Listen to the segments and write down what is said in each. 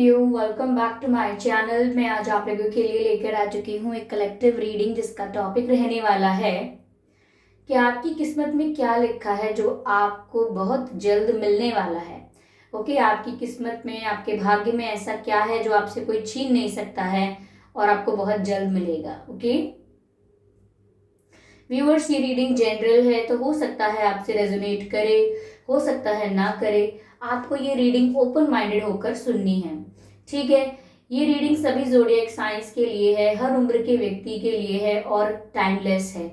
You welcome back to my channel. मैं आज आप लोगों के लिए लेकर आ चुकी हूँ एक कलेक्टिव रीडिंग जिसका टॉपिक रहने वाला है कि आपकी किस्मत में क्या लिखा है जो आपको बहुत जल्द मिलने वाला है। ओके, आपकी किस्मत में, आपके भाग्य में ऐसा क्या है जो आपसे कोई छीन नहीं सकता है और आपको बहुत जल्द मिलेगा। ओके व्यूअर्स, ये रीडिंग जनरल है तो हो सकता है आपसे रेजोनेट करे, हो सकता है ना करे। आपको ये रीडिंग ओपन माइंडेड होकर सुननी है, ठीक है। ये रीडिंग सभी ज़ोडिएक साइंस के लिए है, हर उम्र के व्यक्ति के लिए है और टाइमलेस है।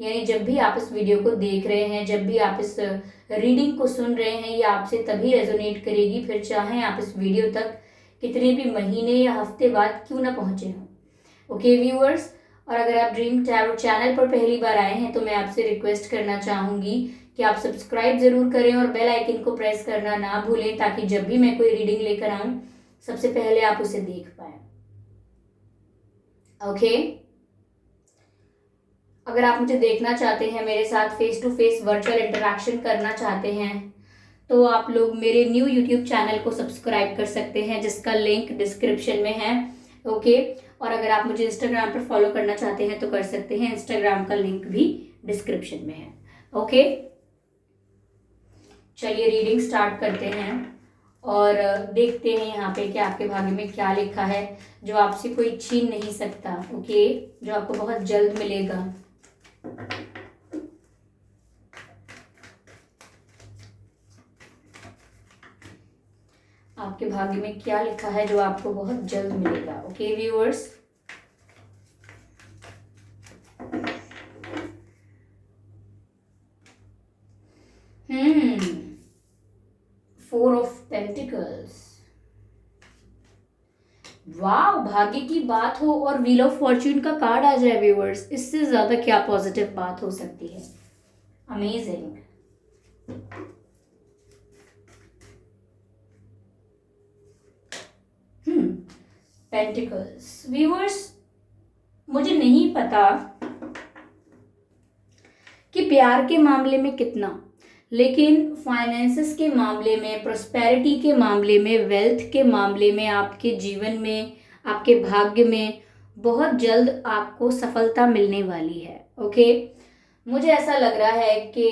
यानी जब भी आप इस वीडियो को देख रहे हैं, जब भी आप इस रीडिंग को सुन रहे हैं, ये आपसे तभी रेजोनेट करेगी, फिर चाहे आप इस वीडियो तक कितने भी महीने या हफ्ते बाद क्यों ना पहुंचे हों। ओके व्यूअर्स, और अगर आप ड्रीम टैरो चैनल पर पहली बार आए हैं तो मैं आपसे रिक्वेस्ट करना चाहूंगी कि आप सब्सक्राइब जरूर करें और बेल आइकन को प्रेस करना ना भूलें, ताकि जब भी मैं कोई रीडिंग लेकर आऊं सबसे पहले आप उसे देख पाए। ओके, अगर आप मुझे देखना चाहते हैं, मेरे साथ face to face virtual interaction करना चाहते हैं, तो आप लोग मेरे न्यू यूट्यूब चैनल को सब्सक्राइब कर सकते हैं जिसका लिंक डिस्क्रिप्शन में है। ओके, और अगर आप मुझे इंस्टाग्राम पर फॉलो करना चाहते हैं तो कर सकते हैं, इंस्टाग्राम का लिंक भी डिस्क्रिप्शन में है। ओके, चलिए रीडिंग स्टार्ट करते हैं और देखते हैं यहाँ पे कि आपके भाग्य में क्या लिखा है जो आपसे कोई छीन नहीं सकता। ओके, जो आपको बहुत जल्द मिलेगा। आपके भाग्य में क्या लिखा है जो आपको बहुत जल्द मिलेगा। Okay viewers, four of pentacles. वाह, भाग्य की बात हो और व्हील ऑफ फॉर्च्यून का कार्ड आ जाए व्यूअर्स, इससे ज्यादा क्या पॉजिटिव बात हो सकती है। अमेजिंग। पेंटिकल्स व्यूअर्स, मुझे नहीं पता कि प्यार के मामले में कितना, लेकिन फाइनेंसेस के मामले में, प्रोस्पेरिटी के मामले में, वेल्थ के मामले में, आपके जीवन में, आपके भाग्य में बहुत जल्द आपको सफलता मिलने वाली है। ओके, मुझे ऐसा लग रहा है कि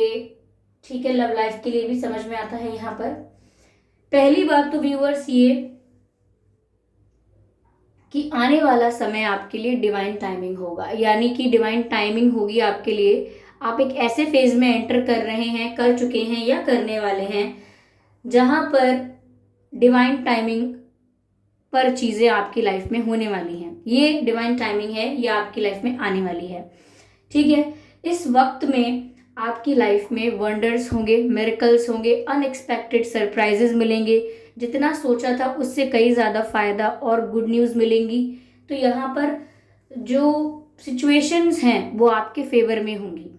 ठीक है, लव लाइफ के लिए भी समझ में आता है यहाँ पर। पहली बात तो व्यूअर्स ये कि आने वाला समय आपके लिए डिवाइन टाइमिंग होगा, यानी कि डिवाइन टाइमिंग होगी आपके लिए। आप एक ऐसे फेज में एंटर कर रहे हैं, कर चुके हैं या करने वाले हैं, जहां पर डिवाइन टाइमिंग पर चीज़ें आपकी लाइफ में होने वाली हैं। ये डिवाइन टाइमिंग है, ये आपकी लाइफ में आने वाली है, ठीक है। इस वक्त में आपकी लाइफ में वंडर्स होंगे, मिरेकल्स होंगे, अनएक्सपेक्टेड सरप्राइजेस मिलेंगे। जितना सोचा था उससे कई ज़्यादा फायदा और गुड न्यूज़ मिलेंगी। तो यहाँ पर जो सिचुएशंस हैं वो आपके फेवर में होंगी,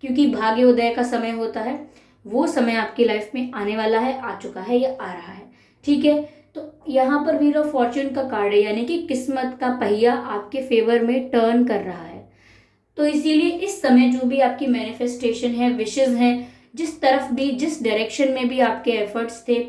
क्योंकि भाग्य उदय का समय होता है, वो समय आपकी लाइफ में आने वाला है, आ चुका है या आ रहा है, ठीक है। तो यहाँ पर व्हील ऑफ फॉर्च्यून का कार्ड है, यानी कि किस्मत का पहिया आपके फेवर में टर्न कर रहा है। तो इसीलिए इस समय जो भी आपकी मैनिफेस्टेशन है, विशेस हैं, जिस तरफ भी, जिस डायरेक्शन में भी आपके एफर्ट्स थे,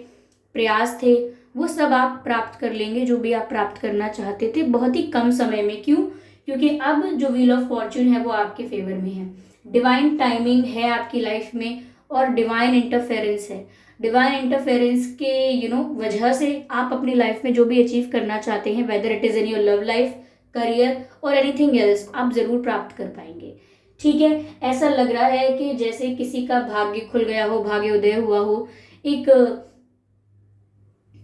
प्रयास थे, वो सब आप प्राप्त कर लेंगे। जो भी आप प्राप्त करना चाहते थे बहुत ही कम समय में। क्यों? क्योंकि अब जो व्हील ऑफ फॉर्च्यून है वो आपके फेवर में है, डिवाइन टाइमिंग है आपकी लाइफ में और डिवाइन इंटरफेरेंस है। डिवाइन इंटरफेरेंस के वजह से आप अपनी लाइफ में जो भी अचीव करना चाहते हैं, whether it is in your love life, career और एनीथिंग एल्स, आप जरूर प्राप्त कर पाएंगे, ठीक है। ऐसा लग रहा है कि जैसे किसी का भाग्य खुल गया हो, भाग्य उदय हुआ हो। एक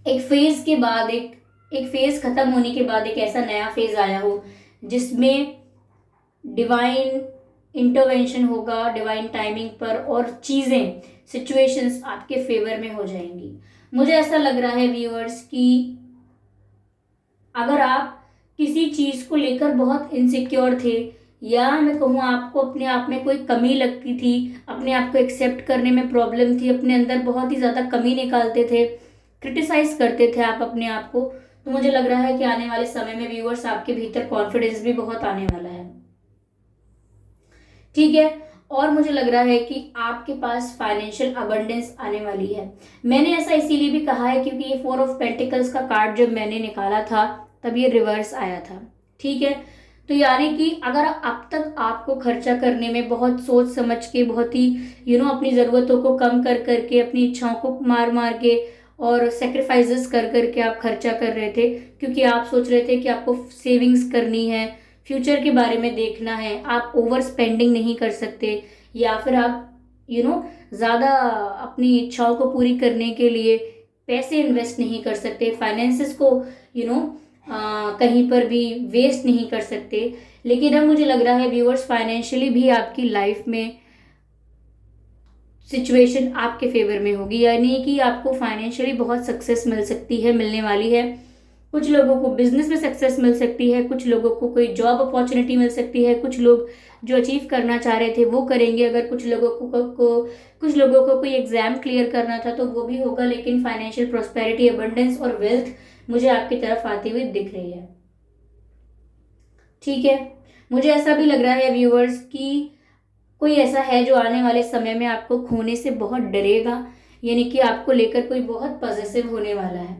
फेज के बाद, एक फेज खत्म होने के बाद एक ऐसा नया फेज आया हो जिसमें डिवाइन इंटरवेंशन होगा, डिवाइन टाइमिंग पर, और चीजें, सिचुएशंस आपके फेवर में हो जाएंगी। मुझे ऐसा लग रहा है व्यूअर्स कि अगर आप किसी चीज को लेकर बहुत इनसिक्योर थे, या मैं कहूँ आपको अपने आप में कोई कमी लगती थी, अपने आप को एक्सेप्ट करने में प्रॉब्लम थी, अपने अंदर बहुत ही ज्यादा कमी निकालते थे, क्रिटिसाइज करते थे आप अपने आप को, तो मुझे लग रहा है कि आने वाले समय में व्यूअर्स आपके भीतर कॉन्फिडेंस भी बहुत आने वाला है, ठीक है। और मुझे लग रहा है कि आपके पास फाइनेंशियल अबंडेंस आने वाली है। मैंने ऐसा इसीलिए भी कहा है क्योंकि ये 4 ऑफ पेंटिकल्स का कार्ड जब मैंने निकाला था तब ये रिवर्स आया था। ठीक है, तो यानी कि अगर अब तक आपको खर्चा करने में बहुत सोच समझ के, बहुत ही अपनी ज़रूरतों को कम कर करके, अपनी इच्छाओं को मार मार के और सेक्रीफाइसेस कर करके आप खर्चा कर रहे थे, क्योंकि आप सोच रहे थे कि आपको सेविंग्स करनी है, फ्यूचर के बारे में देखना है, आप ओवर स्पेंडिंग नहीं कर सकते, या फिर आप ज़्यादा अपनी इच्छाओं को पूरी करने के लिए पैसे इन्वेस्ट नहीं कर सकते, फाइनेंसेस को यू नो कहीं पर भी वेस्ट नहीं कर सकते। लेकिन अब मुझे लग रहा है व्यूअर्स, फाइनेंशियली भी आपकी लाइफ में सिचुएशन आपके फेवर में होगी, यानी कि आपको फाइनेंशियली बहुत सक्सेस मिल सकती है, मिलने वाली है। कुछ लोगों को बिजनेस में सक्सेस मिल सकती है, कुछ लोगों को कोई जॉब अपॉर्चुनिटी मिल सकती है, कुछ लोग जो अचीव करना चाह रहे थे वो करेंगे, अगर कुछ लोगों को कोई एग्जाम क्लियर करना था तो वो भी होगा। लेकिन फाइनेंशियल प्रोस्पेरिटी, अबंडेंस और वेल्थ मुझे आपकी तरफ आती हुई दिख रही है। ठीक है, मुझे ऐसा भी लग रहा है व्यूअर्स कि कोई ऐसा है जो आने वाले समय में आपको खोने से बहुत डरेगा, यानी कि आपको लेकर कोई बहुत पॉजिटिव होने वाला है।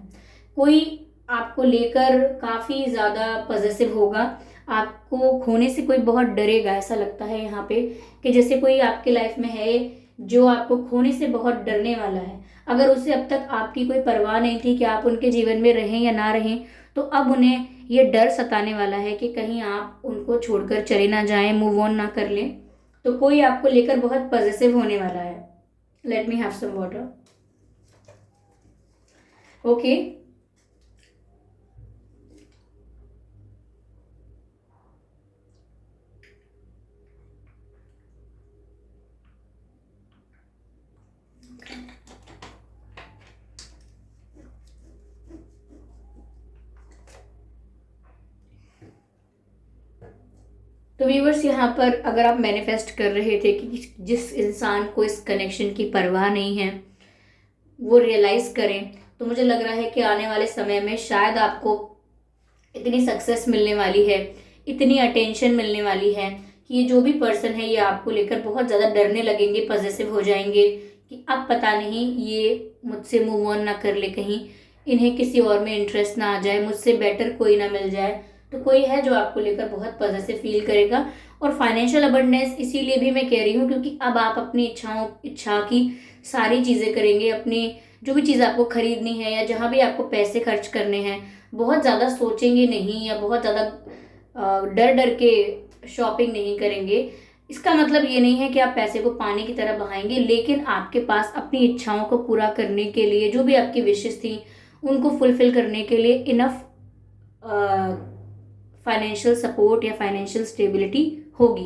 कोई आपको लेकर काफ़ी ज़्यादा पॉजिटिव होगा, आपको खोने से कोई बहुत डरेगा। ऐसा लगता है यहाँ पे कि जैसे कोई आपके लाइफ में है जो आपको खोने से बहुत डरने वाला है। अगर उसे अब तक आपकी कोई परवाह नहीं थी कि आप उनके जीवन में रहें या ना रहें, तो अब उन्हें ये डर सताने वाला है कि कहीं आप उनको छोड़कर चले ना जाएं, मूव ऑन ना कर लें। तो कोई आपको लेकर बहुत पॉजिटिव होने वाला है। Let me have some water. Okay, तो व्यूवर्स, यहाँ पर अगर आप मैनिफेस्ट कर रहे थे कि जिस इंसान को इस कनेक्शन की परवाह नहीं है वो रियलाइज करें, तो मुझे लग रहा है कि आने वाले समय में शायद आपको इतनी सक्सेस मिलने वाली है, इतनी अटेंशन मिलने वाली है कि ये जो भी पर्सन है ये आपको लेकर बहुत ज़्यादा डरने लगेंगे, पॉजिटिव हो जाएंगे कि अब पता नहीं ये मुझसे मूव ऑन ना कर ले, कहीं इन्हें किसी और में इंटरेस्ट ना आ जाए, मुझसे बेटर कोई ना मिल जाए। तो कोई है जो आपको लेकर बहुत पॉजिटिव फील करेगा। और फाइनेंशियल अबंडेंस इसीलिए भी मैं कह रही हूँ क्योंकि अब आप अपनी इच्छा की सारी चीज़ें करेंगे। अपनी जो भी चीज़ आपको खरीदनी है या जहाँ भी आपको पैसे खर्च करने हैं, बहुत ज़्यादा सोचेंगे नहीं या बहुत ज़्यादा डर डर के शॉपिंग नहीं करेंगे। इसका मतलब ये नहीं है कि आप पैसे को पानी की तरह बहाएंगे, लेकिन आपके पास अपनी इच्छाओं को पूरा करने के लिए, जो भी आपकी विशेष थी उनको फुलफिल करने के लिए इनफ फाइनेंशियल सपोर्ट या फाइनेंशियल स्टेबिलिटी होगी।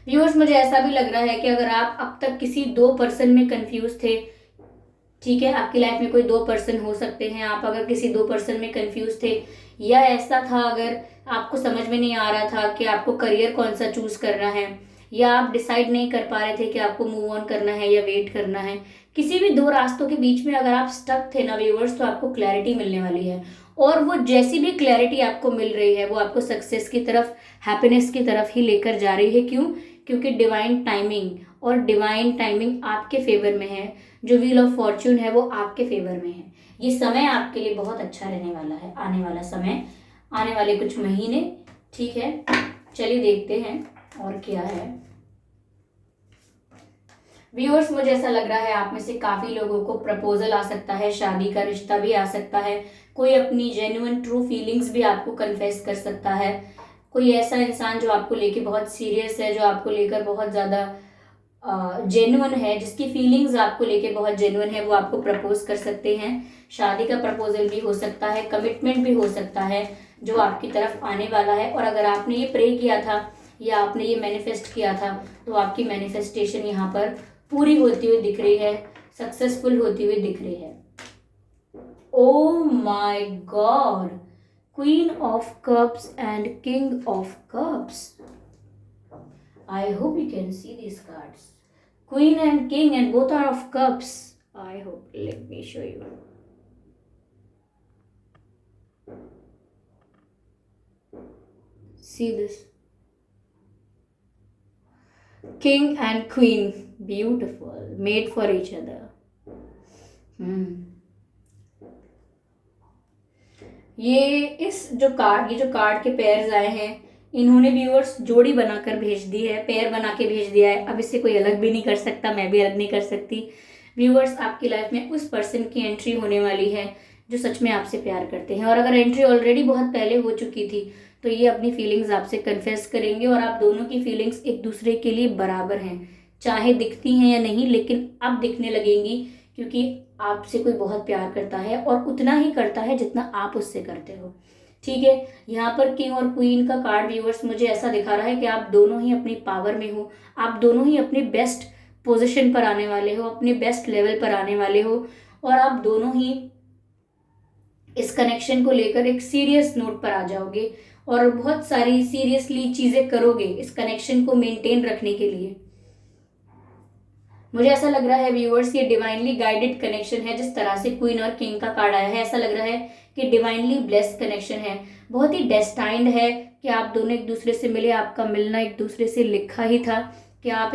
व्यूअर्स, मुझे ऐसा भी लग रहा है कि अगर आप अब तक किसी 2 पर्सन में कंफ्यूज थे, ठीक है, आपकी लाइफ में कोई 2 पर्सन हो सकते हैं, आप अगर किसी 2 पर्सन में कंफ्यूज थे, या ऐसा था अगर आपको समझ में नहीं आ रहा था कि आपको करियर कौन सा चूज करना है, या आप डिसाइड नहीं कर पा रहे थे कि आपको मूव ऑन करना है या वेट करना है, किसी भी 2 रास्तों के बीच में अगर आप स्टक थे ना व्यूअर्स, तो आपको क्लैरिटी मिलने वाली है। और वो जैसी भी क्लैरिटी आपको मिल रही है वो आपको सक्सेस की तरफ, हैप्पीनेस की तरफ ही लेकर जा रही है। क्यों? क्योंकि डिवाइन टाइमिंग, और डिवाइन टाइमिंग आपके फेवर में है। जो व्हील ऑफ फॉर्च्यून है वो आपके फेवर में है। ये समय आपके लिए बहुत अच्छा रहने वाला है, आने वाला समय, आने वाले कुछ महीने। ठीक है, चलिए देखते हैं और क्या है। व्यूअर्स, मुझे ऐसा लग रहा है आप में से काफी लोगों को प्रपोजल आ सकता है, शादी का रिश्ता भी आ सकता है, कोई अपनी जेन्युइन ट्रू फीलिंग्स भी आपको कन्फेस कर सकता है, कोई ऐसा इंसान जो आपको लेके बहुत सीरियस है, जो आपको लेकर बहुत ज्यादा जेन्युइन है, जिसकी फीलिंग्स आपको लेके बहुत जेन्युइन है, वो आपको प्रपोज कर सकते हैं। शादी का प्रपोजल भी हो सकता है, कमिटमेंट भी हो सकता है जो आपकी तरफ आने वाला है। और अगर आपने ये प्रे किया था या आपने ये मैनिफेस्ट किया था, तो आपकी मैनिफेस्टेशन यहाँ पर पूरी होती हुई दिख रही है, सक्सेसफुल होती हुई दिख रही है। Oh my God, queen of cups and king of cups. I hope you can see these cards. Queen and King, and both are of cups. I hope. Let me show you. See this. King and queen, beautiful, made for each other. ये जो card के pairs आए हैं, इन्होंने viewers जोड़ी बनाकर भेज दी है, पेयर बना के भेज दिया है। अब इससे कोई अलग भी नहीं कर सकता, मैं भी अलग नहीं कर सकती। व्यूअर्स, आपकी लाइफ में उस पर्सन की एंट्री होने वाली है जो सच में आपसे प्यार करते हैं। और अगर एंट्री ऑलरेडी बहुत पहले हो चुकी थी तो ये अपनी फीलिंग्स आपसे कन्फेस करेंगे, और आप दोनों की फीलिंग्स एक दूसरे के लिए बराबर हैं, चाहे दिखती हैं या नहीं, लेकिन अब दिखने लगेंगी, क्योंकि आपसे कोई बहुत प्यार करता है और उतना ही करता है जितना आप उससे करते हो। ठीक है, यहाँ पर किंग और क्वीन का कार्ड व्यूअर्स मुझे ऐसा दिखा रहा है कि आप दोनों ही अपनी पावर में हो, आप दोनों ही अपने बेस्ट पोजीशन पर आने वाले हो, अपने बेस्ट लेवल पर आने वाले हो, और आप दोनों ही इस कनेक्शन को लेकर एक सीरियस नोट पर आ जाओगे और बहुत सारी सीरियसली चीजें करोगे इस कनेक्शन को मेंटेन रखने के लिए। मुझे ऐसा लग रहा है व्यूअर्स, ये डिवाइनली गाइडेड कनेक्शन है। जिस तरह से क्वीन और किंग का कार्ड आया है, ऐसा लग रहा है कि डिवाइनली ब्लेस्ड कनेक्शन है, बहुत ही डेस्टाइंड है कि आप दोनों एक दूसरे से मिले। आपका मिलना एक दूसरे से लिखा ही था कि आप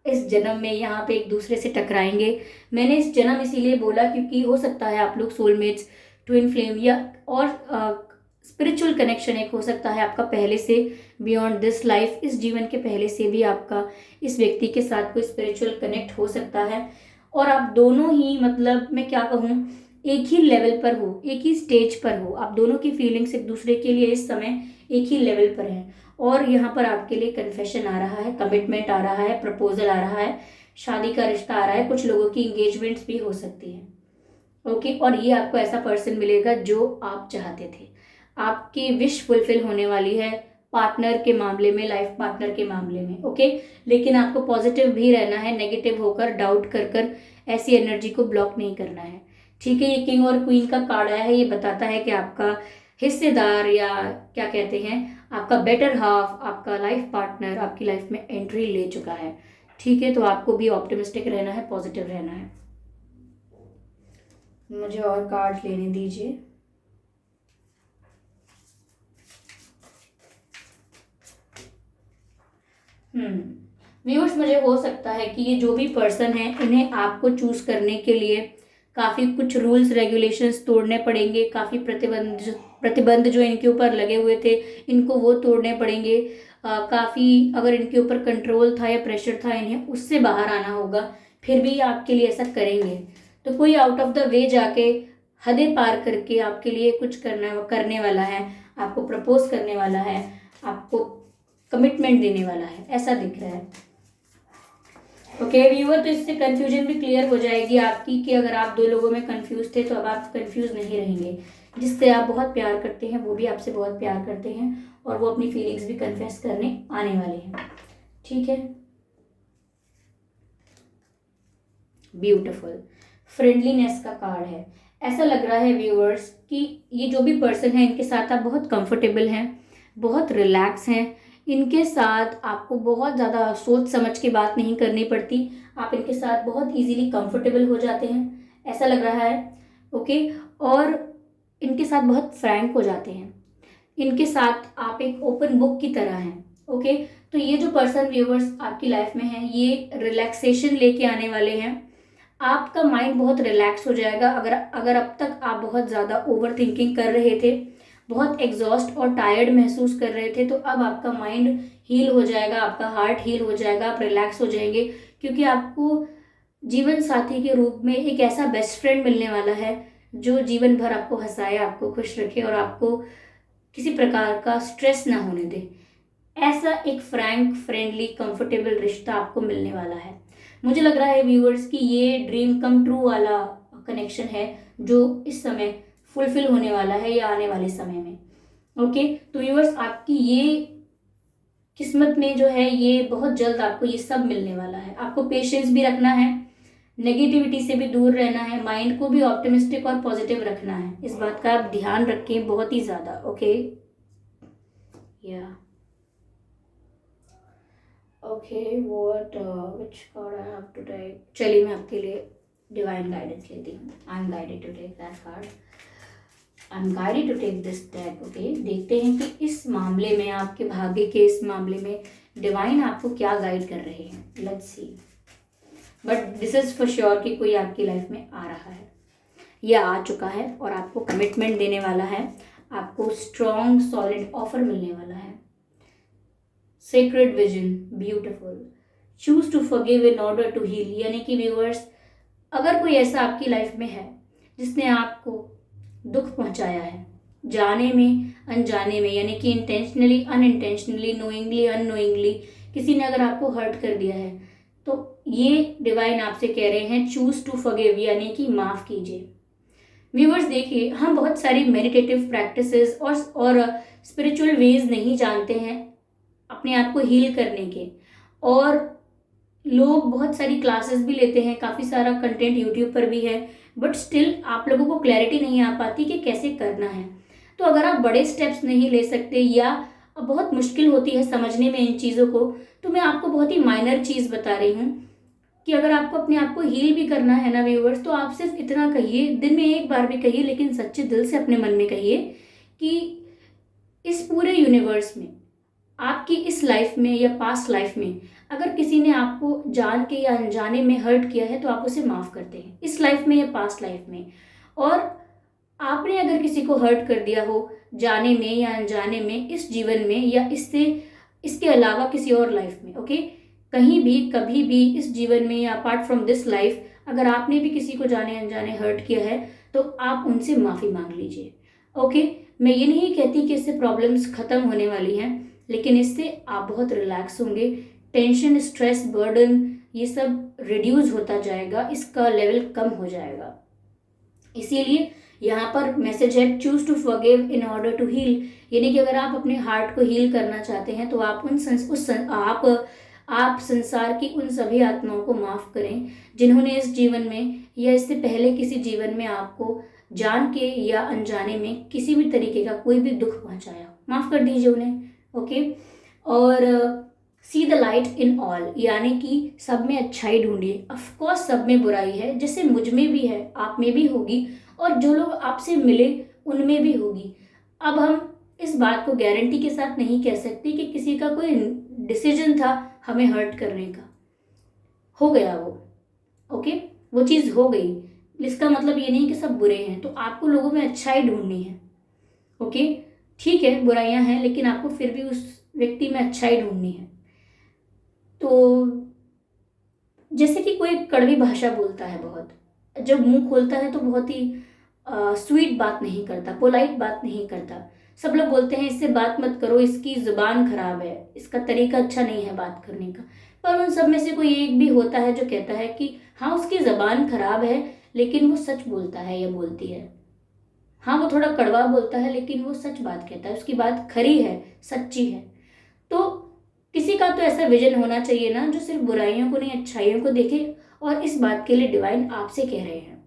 इस जन्म में यहाँ पे एक दूसरे से टकराएंगे। मैंने इस जन्म इसीलिए बोला क्योंकि हो सकता है आप लोग सोलमेट्स, ट्विन फ्लेम, या और स्पिरिचुअल कनेक्शन एक हो सकता है आपका पहले से, बियॉन्ड दिस लाइफ, इस जीवन के पहले से भी आपका इस व्यक्ति के साथ कोई स्पिरिचुअल कनेक्ट हो सकता है। और आप दोनों ही, मतलब मैं क्या कहूँ, एक ही लेवल पर हो, एक ही स्टेज पर हो। आप दोनों की फीलिंग्स एक दूसरे के लिए इस समय एक ही लेवल पर हैं। और यहाँ पर आपके लिए कन्फेशन आ रहा है, कमिटमेंट आ रहा है, प्रपोजल आ रहा है, शादी का रिश्ता आ रहा है, कुछ लोगों की इंगेजमेंट्स भी हो सकती है। ओके, और ये आपको ऐसा पर्सन मिलेगा जो आप चाहते थे। आपकी विश फुलफिल होने वाली है पार्टनर के मामले में, लाइफ पार्टनर के मामले में। ओके, लेकिन आपको पॉजिटिव भी रहना है, नेगेटिव होकर, डाउट कर कर ऐसी एनर्जी को ब्लॉक नहीं करना है। ठीक है, ये किंग और क्वीन का कार्ड आया है, ये बताता है कि आपका हिस्सेदार, या क्या कहते हैं, आपका बेटर हाफ, आपका लाइफ पार्टनर आपकी लाइफ में एंट्री ले चुका है। ठीक है, तो आपको भी ऑप्टिमिस्टिक रहना है, पॉजिटिव रहना है। मुझे और कार्ड लेने दीजिए। व्यूअर्स, मुझे हो सकता है कि ये जो भी पर्सन है, इन्हें आपको चूज करने के लिए काफ़ी कुछ रूल्स रेगुलेशंस तोड़ने पड़ेंगे, काफ़ी प्रतिबंध जो इनके ऊपर लगे हुए थे, इनको वो तोड़ने पड़ेंगे। काफ़ी अगर इनके ऊपर कंट्रोल था या प्रेशर था, इन्हें उससे बाहर आना होगा, फिर भी आपके लिए ऐसा करेंगे। तो कोई आउट ऑफ द वे जाके, हदें पार करके आपके लिए कुछ करने वाला है, आपको प्रपोज करने वाला है, आपको कमिटमेंट देने वाला है, ऐसा दिख रहा है। ओके व्यूअर, तो इससे कंफ्यूजन भी क्लियर हो जाएगी आपकी, कि अगर आप दो लोगों में कंफ्यूज थे तो अब आप कंफ्यूज नहीं रहेंगे। जिससे आप बहुत प्यार करते हैं वो भी आपसे बहुत प्यार करते हैं, और वो अपनी फीलिंग्स भी कन्फेस करने आने वाले हैं। ठीक है, ब्यूटिफुल, फ्रेंडलीनेस का कार्ड है। ऐसा लग रहा है व्यूअर्स कि ये जो भी पर्सन है, इनके साथ आप बहुत कंफर्टेबल हैं, बहुत रिलैक्स हैं। इनके साथ आपको बहुत ज़्यादा सोच समझ के बात नहीं करनी पड़ती, आप इनके साथ बहुत इजीली कंफर्टेबल हो जाते हैं, ऐसा लग रहा है। ओके, और इनके साथ बहुत फ्रैंक हो जाते हैं, इनके साथ आप एक ओपन बुक की तरह हैं। ओके, तो ये जो पर्सन व्यूअर्स आपकी लाइफ में है, ये रिलैक्सेशन लेके आने वाले हैं। आपका माइंड बहुत रिलैक्स हो जाएगा। अगर अगर अब तक आप बहुत ज़्यादा ओवर थिंकिंग कर रहे थे, बहुत एग्जॉस्ट और टायर्ड महसूस कर रहे थे, तो अब आपका माइंड हील हो जाएगा, आपका हार्ट हील हो जाएगा, आप रिलैक्स हो जाएंगे, क्योंकि आपको जीवन साथी के रूप में एक ऐसा बेस्ट फ्रेंड मिलने वाला है जो जीवन भर आपको हंसाए, आपको खुश रखे और आपको किसी प्रकार का स्ट्रेस ना होने दे। ऐसा एक फ्रैंक, फ्रेंडली, कंफर्टेबल रिश्ता आपको मिलने वाला है। मुझे लग रहा है व्यूअर्स कि ये ड्रीम कम ट्रू वाला कनेक्शन है जो इस समय फुलफिल होने वाला है या आने वाले समय में। ओके, तो व्यूअर्स, आपकी ये किस्मत में जो है, ये बहुत जल्द आपको ये सब मिलने वाला है। आपको पेशेंस भी रखना है, नेगेटिविटी से भी दूर रहना है, माइंड को भी ऑप्टिमिस्टिक और पॉजिटिव रखना है। इस बात का आप ध्यान रखें बहुत ही ज़्यादा। ओके, या okay, what which card I have to take. चलिए, मैं आपके लिए डिवाइन गाइडेंस लेती हूँ। I am guided to take that card, I am guided to take this deck. Okay, देखते हैं कि इस मामले में, आपके भाग्य के इस मामले में डिवाइन आपको क्या गाइड कर रहे हैं, let's see. But this is for sure कि कोई आपकी लाइफ में आ रहा है या आ चुका है और आपको कमिटमेंट देने वाला है, आपको स्ट्रॉन्ग सॉलिड ऑफर मिलने वाला है। Sacred vision, beautiful. Choose to forgive in order to heal, यानी कि व्यूअर्स, अगर कोई ऐसा आपकी लाइफ में है जिसने आपको दुख पहुंचाया है, जाने में अनजाने में, यानी कि इंटेंशनली अनइंटेंशनली, नोइंगली अननोइंगली, किसी ने अगर आपको हर्ट कर दिया है, तो ये डिवाइन आपसे कह रहे हैं चूज टू फॉरगिव, यानी कि माफ कीजिए। व्यूअर्स देखिए, हम बहुत सारी मेडिटेटिव प्रैक्टिसेस और स्पिरिचुअल वेज नहीं जानते हैं अपने आप को हील करने के, और लोग बहुत सारी क्लासेस भी लेते हैं, काफ़ी सारा कंटेंट यूट्यूब पर भी है, बट स्टिल आप लोगों को क्लैरिटी नहीं आ पाती कि कैसे करना है। तो अगर आप बड़े स्टेप्स नहीं ले सकते या बहुत मुश्किल होती है समझने में इन चीज़ों को, तो मैं आपको बहुत ही माइनर चीज़ बता रही हूँ कि अगर आपको अपने आप को हील भी करना है ना व्यूअर्स, तो आप सिर्फ इतना कहिए, दिन में एक बार भी कहिए, लेकिन सच्चे दिल से अपने मन में कहिए कि इस पूरे यूनिवर्स में, आपकी इस लाइफ में या पास्ट लाइफ में, अगर किसी ने आपको जान के या अनजाने में हर्ट किया है तो आप उसे माफ़ करते हैं, इस लाइफ में या पास्ट लाइफ में। और आपने अगर किसी को हर्ट कर दिया हो जाने में या अनजाने में, इस जीवन में या इसके अलावा किसी और लाइफ में, ओके, कहीं भी कभी भी इस जीवन में या अपार्ट फ्रॉम दिस लाइफ, अगर आपने भी किसी को जाने अनजाने हर्ट किया है तो आप उनसे माफ़ी मांग लीजिए। ओके, मैं ये नहीं कहती कि इससे प्रॉब्लम्स ख़त्म होने वाली हैं, लेकिन इससे आप बहुत रिलैक्स होंगे, टेंशन, स्ट्रेस, बर्डन, ये सब रिड्यूस होता जाएगा, इसका लेवल कम हो जाएगा। इसीलिए यहाँ पर मैसेज है choose to forgive in order to heal, यानी कि अगर आप अपने हार्ट को हील करना चाहते हैं तो आप संसार की उन सभी आत्माओं को माफ़ करें जिन्होंने इस जीवन में या इससे पहले किसी जीवन में आपको जान के या अनजाने में किसी भी तरीके का कोई भी दुख पहुंचाया, माफ़ कर दीजिए उन्हें। ओके, और see the light in all, यानी कि सब में अच्छाई ढूंढिए। ऑफकोर्स सब में बुराई है, जैसे मुझ में भी है, आप में भी होगी, और जो लोग आपसे मिले उनमें भी होगी। अब हम इस बात को गारंटी के साथ नहीं कह सकते कि किसी का कोई डिसीजन था हमें हर्ट करने का, हो गया वो, ओके, वो चीज़ हो गई, इसका मतलब ये नहीं कि सब बुरे हैं। तो आपको लोगों में अच्छाई ढूंढनी है। ओके, ठीक है, बुराइयां हैं, लेकिन आपको फिर भी उस व्यक्ति में अच्छाई ढूंढनी है। तो जैसे कि कोई कड़वी भाषा बोलता है, बहुत जब मुंह खोलता है तो बहुत ही स्वीट बात नहीं करता, पोलाइट बात नहीं करता। सब लोग बोलते हैं इससे बात मत करो, इसकी जुबान खराब है, इसका तरीका अच्छा नहीं है बात करने का। पर उन सब में से कोई एक भी होता है जो कहता है कि हाँ उसकी जबान खराब है लेकिन वो सच बोलता है या बोलती है। हाँ वो थोड़ा कड़वा बोलता है लेकिन वो सच बात कहता है, उसकी बात खरी है, सच्ची है। तो किसी का तो ऐसा विजन होना चाहिए ना जो सिर्फ बुराइयों को नहीं अच्छाइयों को देखे, और इस बात के लिए डिवाइन आपसे कह रहे हैं।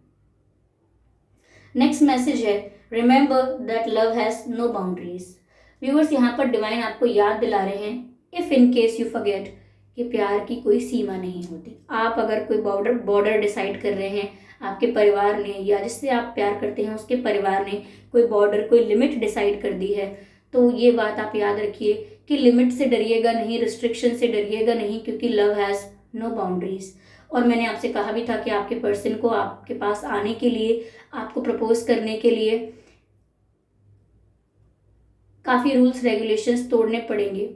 नेक्स्ट मैसेज है remember that love has no boundaries. Viewers, यहाँ पर डिवाइन आपको याद दिला रहे हैं if in case you forget कि प्यार की कोई सीमा नहीं होती। आप अगर कोई बॉर्डर डिसाइड कर रहे हैं, आपके परिवार ने या जिससे आप प्यार करते हैं उसके परिवार ने कोई बॉर्डर, कोई लिमिट डिसाइड कर दी है, तो ये बात आप याद रखिए कि लिमिट से डरिएगा नहीं, रिस्ट्रिक्शन से डरिएगा नहीं, क्योंकि लव हैज़ नो बाउंड्रीज। और मैंने आपसे कहा भी था कि आपके पर्सन को आपके पास आने के लिए, आपको प्रपोज करने के लिए काफ़ी रूल्स रेगुलेशंस तोड़ने पड़ेंगे।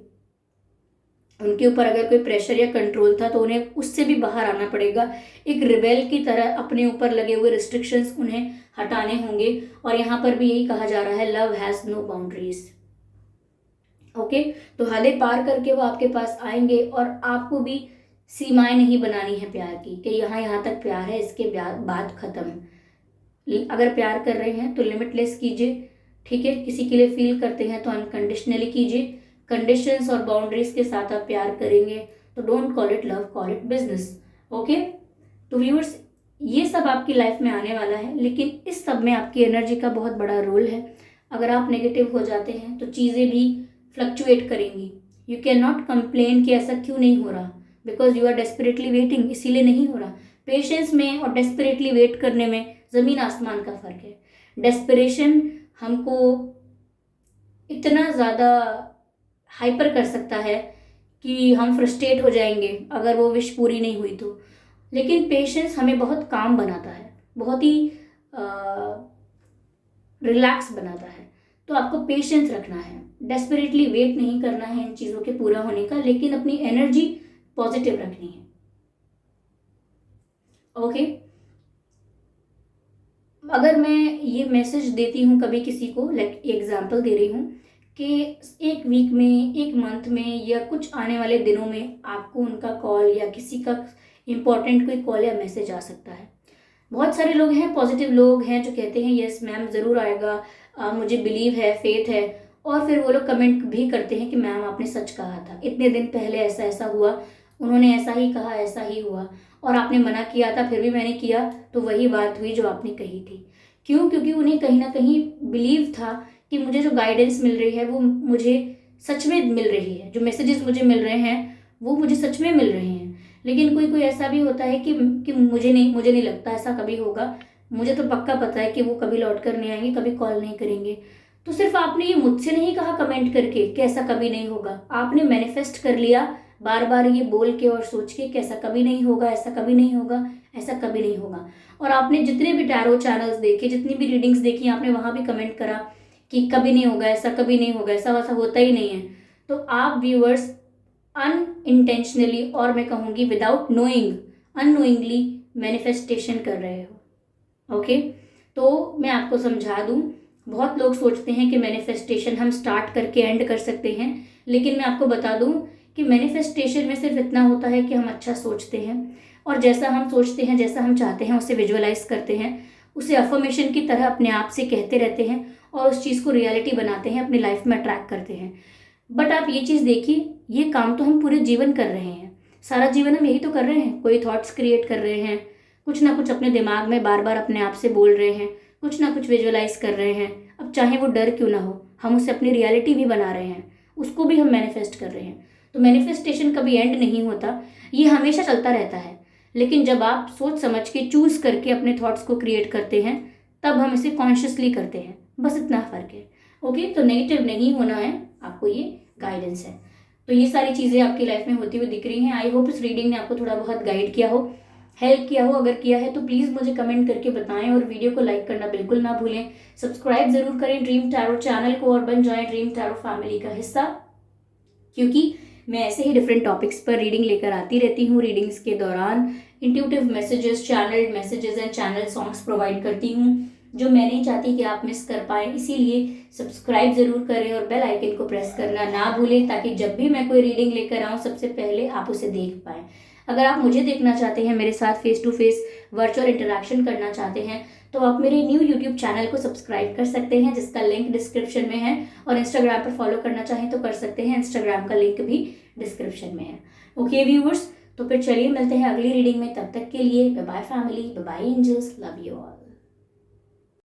उनके ऊपर अगर कोई प्रेशर या कंट्रोल था तो उन्हें उससे भी बाहर आना पड़ेगा। एक रिबेल की तरह अपने ऊपर लगे हुए रिस्ट्रिक्शंस उन्हें हटाने होंगे। और यहाँ पर भी यही कहा जा रहा है love has no boundaries. Okay, तो हदें पार करके वो आपके पास आएंगे और आपको भी सीमाएं नहीं बनानी है प्यार की कि यहाँ तक प्यार है, इसके बाद ख़त्म। अगर प्यार कर रहे हैं तो लिमिटलेस कीजिए, ठीक है। किसी के लिए फील करते हैं तो अनकंडीशनली कीजिए। कंडीशंस और बाउंड्रीज के साथ आप प्यार करेंगे तो don't call it love, call it business. Okay, तो व्यूअर्स, ये सब आपकी लाइफ में आने वाला है, लेकिन इस सब में आपकी एनर्जी का बहुत बड़ा रोल है। अगर आप नेगेटिव हो जाते हैं तो चीज़ें भी फ्लक्चुएट करेंगी। यू कैन नॉट कंप्लेन कि ऐसा क्यों नहीं हो रहा, because you are desperately waiting, इसीलिए नहीं हो रहा। पेशेंस में और डेस्परेटली वेट करने में ज़मीन आसमान का फ़र्क है। डेस्परेशन हमको इतना ज़्यादा हाइपर कर सकता है कि हम फ्रस्ट्रेट हो जाएंगे अगर वो विश पूरी नहीं हुई तो। लेकिन पेशेंस हमें बहुत काम बनाता है, बहुत ही रिलैक्स बनाता है। तो आपको पेशेंस रखना है, डेस्परेटली वेट नहीं करना है इन चीज़ों के पूरा होने का, लेकिन अपनी एनर्जी पॉजिटिव रखनी है। ओके, अगर मैं ये मैसेज देती हूँ कभी किसी को, लाइक एग्जांपल दे रही हूँ कि एक वीक में, एक मंथ में या कुछ आने वाले दिनों में आपको उनका कॉल या किसी का इम्पोर्टेंट कोई कॉल या मैसेज आ सकता है। बहुत सारे लोग हैं, पॉजिटिव लोग हैं जो कहते हैं यस मैम ज़रूर आएगा, मुझे बिलीव है, फेथ है। और फिर वो लोग कमेंट भी करते हैं कि मैम आपने सच कहा था, इतने दिन पहले ऐसा ऐसा हुआ, उन्होंने ऐसा ही कहा, ऐसा ही हुआ, और आपने मना किया था फिर भी मैंने किया, तो वही बात हुई जो आपने कही थी। क्यों? क्योंकि उन्हें कहीं ना कहीं बिलीव था कि मुझे जो गाइडेंस मिल रही है वो मुझे सच में मिल रही है, जो मैसेजेस मुझे मिल रहे हैं वो मुझे सच में मिल रहे हैं। लेकिन कोई कोई ऐसा भी होता है कि मुझे नहीं लगता ऐसा कभी होगा, मुझे तो पक्का पता है कि वो कभी लौट कर नहीं आएंगे, कभी कॉल नहीं करेंगे। तो सिर्फ आपने ये मुझसे नहीं कहा कमेंट करके कि ऐसा कभी नहीं होगा, आपने मैनिफेस्ट कर लिया बार बार ये बोल के और सोच के कि ऐसा कभी नहीं होगा, ऐसा कभी नहीं होगा, ऐसा कभी नहीं होगा। और आपने जितने भी टैरो चैनल्स देखे, जितनी भी रीडिंग्स देखी, आपने वहां भी कमेंट करा कि कभी नहीं होगा, ऐसा कभी नहीं होगा, ऐसा वैसा होता ही नहीं है। तो आप व्यूअर्स अनइंटेंशनली, और मैं कहूँगी विदाउट नोइंग, अननोइंगली मैनिफेस्टेशन कर रहे हो। ओके, तो मैं आपको समझा दूं, बहुत लोग सोचते हैं कि मैनिफेस्टेशन हम स्टार्ट करके एंड कर सकते हैं, लेकिन मैं आपको बता दूं कि मैनिफेस्टेशन में सिर्फ इतना होता है कि हम अच्छा सोचते हैं, और जैसा हम सोचते हैं, जैसा हम चाहते हैं उसे विजुअलाइज करते हैं, उसे अफर्मेशन की तरह अपने आप से कहते रहते हैं और उस चीज़ को रियलिटी बनाते हैं, अपनी लाइफ में अट्रैक्ट करते हैं। बट आप ये चीज़ देखिए, ये काम तो हम पूरे जीवन कर रहे हैं, सारा जीवन हम यही तो कर रहे हैं। कोई थॉट्स क्रिएट कर रहे हैं, कुछ ना कुछ अपने दिमाग में बार बार अपने आप से बोल रहे हैं, कुछ ना कुछ विजुअलाइज कर रहे हैं। अब चाहे वो डर क्यों ना हो, हम उसे अपनी रियलिटी भी बना रहे हैं, उसको भी हम मैनिफेस्ट कर रहे हैं। तो मैनिफेस्टेशन कभी एंड नहीं होता, ये हमेशा चलता रहता है। लेकिन जब आप सोच समझ के चूज करके अपने थॉट्स को क्रिएट करते हैं, तब हम इसे कॉन्शियसली करते हैं, बस इतना फर्क है। ओके, तो नेगेटिव नहीं होना है, आपको ये गाइडेंस है। तो ये सारी चीज़ें आपकी लाइफ में होती हुई दिख रही हैं। आई होप इस रीडिंग ने आपको थोड़ा बहुत गाइड किया हो, हेल्प किया हो। अगर किया है तो प्लीज़ मुझे कमेंट करके बताएं, और वीडियो को लाइक करना बिल्कुल ना भूलें। सब्सक्राइब जरूर करें ड्रीम टैरो चैनल को और बन जाएं ड्रीम टैरो फैमिली का हिस्सा, क्योंकि मैं ऐसे ही डिफरेंट टॉपिक्स पर रीडिंग लेकर आती रहती हूँ। रीडिंग्स के दौरान intuitive messages, channel messages and channel songs provide करती हूँ, जो मैं नहीं चाहती कि आप मिस कर पाएँ। इसीलिए सब्सक्राइब जरूर करें और बेल आइकन को प्रेस करना ना भूलें, ताकि जब भी मैं कोई रीडिंग लेकर आऊँ सबसे पहले आप उसे देख पाएँ। अगर आप मुझे देखना चाहते हैं, मेरे साथ face to face virtual interaction करना चाहते हैं, तो आप मेरे न्यू यूट्यूब चैनल को सब्सक्राइब कर सकते हैं, जिसका लिंक डिस्क्रिप्शन में है। और इंस्टाग्राम पर फॉलो करना चाहें तो कर सकते हैं, इंस्टाग्राम का लिंक भी डिस्क्रिप्शन में है। ओके व्यूअर्स, तो फिर चलिए मिलते हैं अगली रीडिंग में। तब तक के लिए bye bye family, bye bye angels, love you all.